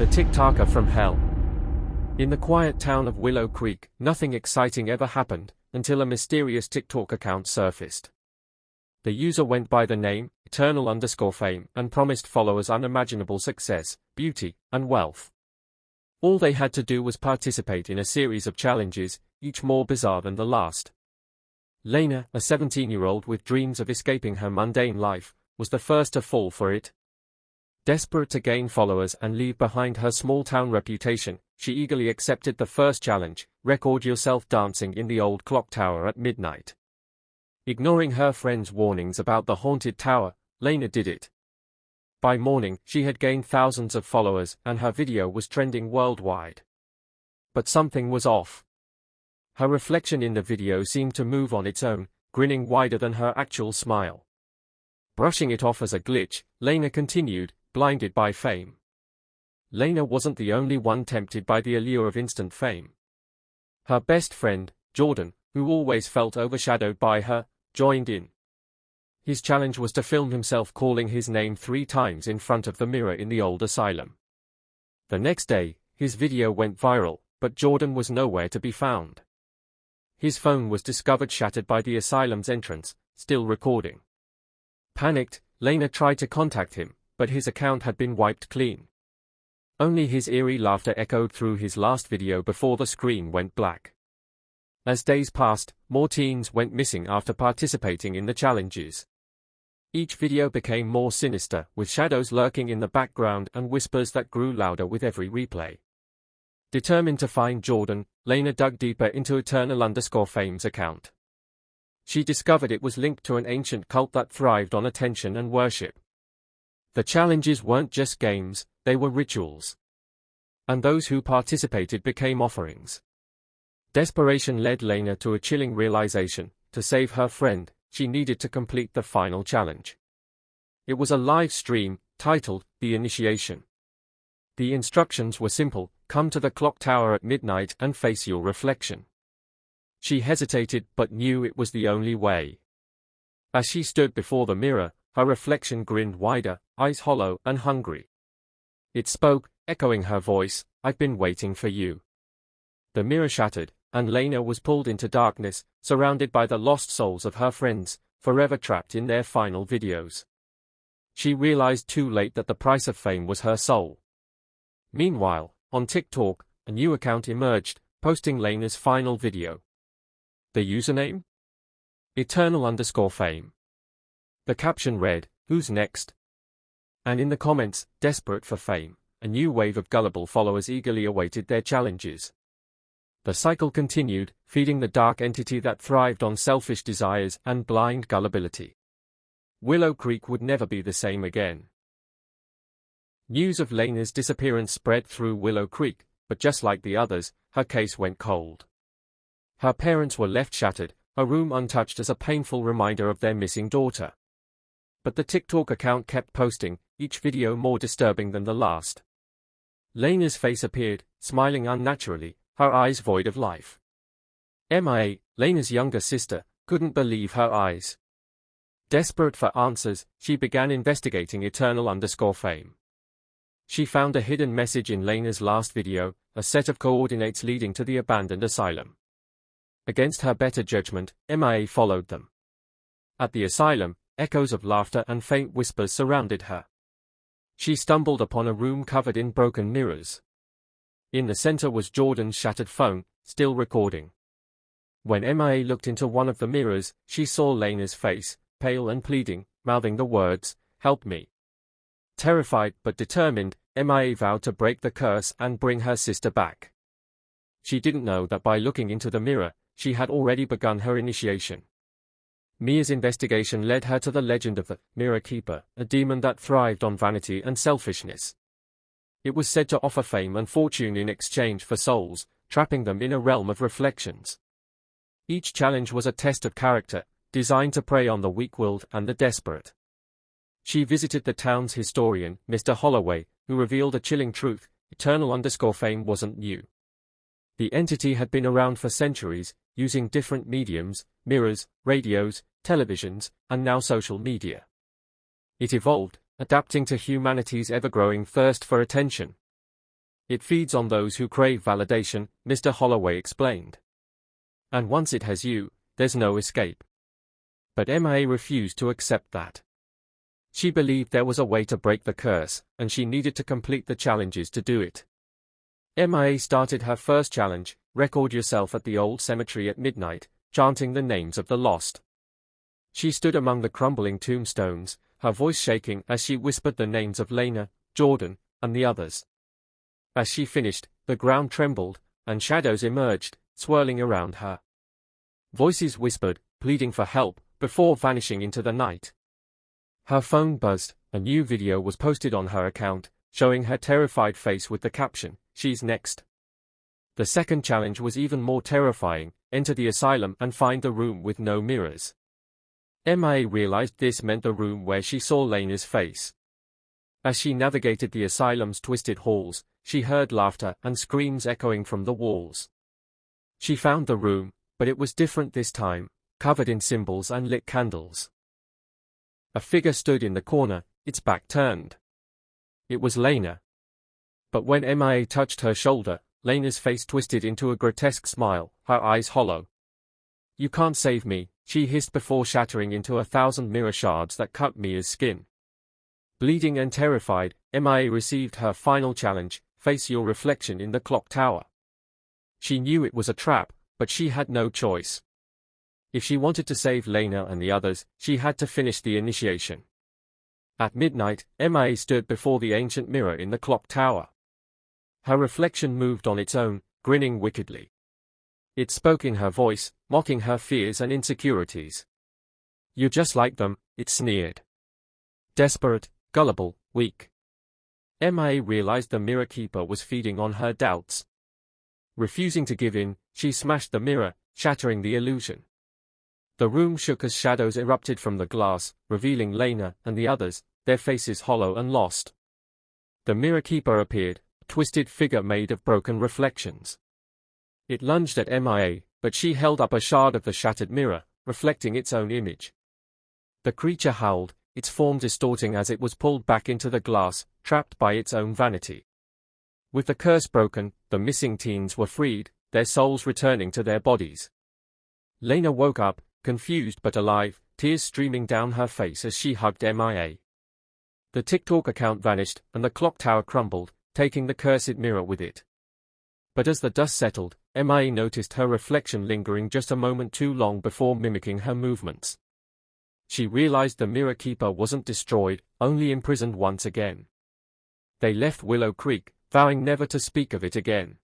The Tick Tocker from hell. In the quiet town of Willow Creek, nothing exciting ever happened, until a mysterious TikTok account surfaced. The user went by the name, Eternal_Fame, and promised followers unimaginable success, beauty, and wealth. All they had to do was participate in a series of challenges, each more bizarre than the last. Lena, a 17-year-old with dreams of escaping her mundane life, was the first to fall for it. Desperate to gain followers and leave behind her small-town reputation, she eagerly accepted the first challenge: record yourself dancing in the old clock tower at midnight. Ignoring her friends' warnings about the haunted tower, Lena did it. By morning, she had gained thousands of followers and her video was trending worldwide. But something was off. Her reflection in the video seemed to move on its own, grinning wider than her actual smile. Brushing it off as a glitch, Lena continued, blinded by fame. Lena wasn't the only one tempted by the allure of instant fame. Her best friend, Jordan, who always felt overshadowed by her, joined in. His challenge was to film himself calling his name 3 times in front of the mirror in the old asylum. The next day, his video went viral, but Jordan was nowhere to be found. His phone was discovered shattered by the asylum's entrance, still recording. Panicked, Lena tried to contact him, but his account had been wiped clean. Only his eerie laughter echoed through his last video before the screen went black. As days passed, more teens went missing after participating in the challenges. Each video became more sinister, with shadows lurking in the background and whispers that grew louder with every replay. Determined to find Jordan, Lena dug deeper into Eternal_Fame's account. She discovered it was linked to an ancient cult that thrived on attention and worship. The challenges weren't just games, they were rituals. And those who participated became offerings. Desperation led Lena to a chilling realization: to save her friend, she needed to complete the final challenge. It was a live stream, titled, The Initiation. The instructions were simple: come to the clock tower at midnight and face your reflection. She hesitated but knew it was the only way. As she stood before the mirror, her reflection grinned wider, eyes hollow and hungry. It spoke, echoing her voice, "I've been waiting for you." The mirror shattered, and Lena was pulled into darkness, surrounded by the lost souls of her friends, forever trapped in their final videos. She realized too late that the price of fame was her soul. Meanwhile, on TikTok, a new account emerged, posting Lena's final video. The username? Eternal_Fame. The caption read, "Who's next?" And in the comments, desperate for fame, a new wave of gullible followers eagerly awaited their challenges. The cycle continued, feeding the dark entity that thrived on selfish desires and blind gullibility. Willow Creek would never be the same again. News of Lena's disappearance spread through Willow Creek, but just like the others, her case went cold. Her parents were left shattered, her room untouched as a painful reminder of their missing daughter. But the TikTok account kept posting, each video more disturbing than the last. Lena's face appeared, smiling unnaturally, her eyes void of life. MIA, Lena's younger sister, couldn't believe her eyes. Desperate for answers, she began investigating Eternal_Fame. She found a hidden message in Lena's last video, a set of coordinates leading to the abandoned asylum. Against her better judgment, MIA followed them. At the asylum, echoes of laughter and faint whispers surrounded her. She stumbled upon a room covered in broken mirrors. In the center was Jordan's shattered phone, still recording. When MIA looked into one of the mirrors, she saw Lena's face, pale and pleading, mouthing the words, "Help me." Terrified but determined, MIA vowed to break the curse and bring her sister back. She didn't know that by looking into the mirror, she had already begun her initiation. Mia's investigation led her to the legend of the Mirror Keeper, a demon that thrived on vanity and selfishness. It was said to offer fame and fortune in exchange for souls, trapping them in a realm of reflections. Each challenge was a test of character, designed to prey on the weak-willed and the desperate. She visited the town's historian, Mr. Holloway, who revealed a chilling truth: Eternal_Fame wasn't new. The entity had been around for centuries, using different mediums, mirrors, radios, televisions, and now social media. It evolved, adapting to humanity's ever-growing thirst for attention. It feeds on those who crave validation, Mr. Holloway explained. And once it has you, there's no escape. But MIA refused to accept that. She believed there was a way to break the curse, and she needed to complete the challenges to do it. MIA started her first challenge: record yourself at the old cemetery at midnight, chanting the names of the lost. She stood among the crumbling tombstones, her voice shaking as she whispered the names of Lena, Jordan, and the others. As she finished, the ground trembled, and shadows emerged, swirling around her. Voices whispered, pleading for help, before vanishing into the night. Her phone buzzed. A new video was posted on her account, showing her terrified face with the caption, "She's next." The second challenge was even more terrifying: enter the asylum and find the room with no mirrors. MIA realized this meant the room where she saw Lena's face. As she navigated the asylum's twisted halls, she heard laughter and screams echoing from the walls. She found the room, but it was different this time, covered in symbols and lit candles. A figure stood in the corner, its back turned. It was Lena. But when MIA touched her shoulder, Lena's face twisted into a grotesque smile, her eyes hollow. "You can't save me," she hissed before shattering into 1,000 mirror shards that cut Mia's skin. Bleeding and terrified, MIA received her final challenge: face your reflection in the clock tower. She knew it was a trap, but she had no choice. If she wanted to save Lena and the others, she had to finish the initiation. At midnight, MIA stood before the ancient mirror in the clock tower. Her reflection moved on its own, grinning wickedly. It spoke in her voice, mocking her fears and insecurities. "You're just like them," it sneered. Desperate, gullible, weak. MIA realized the mirror keeper was feeding on her doubts. Refusing to give in, she smashed the mirror, shattering the illusion. The room shook as shadows erupted from the glass, revealing Lena and the others, their faces hollow and lost. The mirror keeper appeared, a twisted figure made of broken reflections. It lunged at MIA, but she held up a shard of the shattered mirror, reflecting its own image. The creature howled, its form distorting as it was pulled back into the glass, trapped by its own vanity. With the curse broken, the missing teens were freed, their souls returning to their bodies. Lena woke up, confused but alive, tears streaming down her face as she hugged MIA. The Tick Tocker account vanished, and the clock tower crumbled, taking the cursed mirror with it. But as the dust settled, MIA noticed her reflection lingering just a moment too long before mimicking her movements. She realized the mirror keeper wasn't destroyed, only imprisoned once again. They left Willow Creek, vowing never to speak of it again.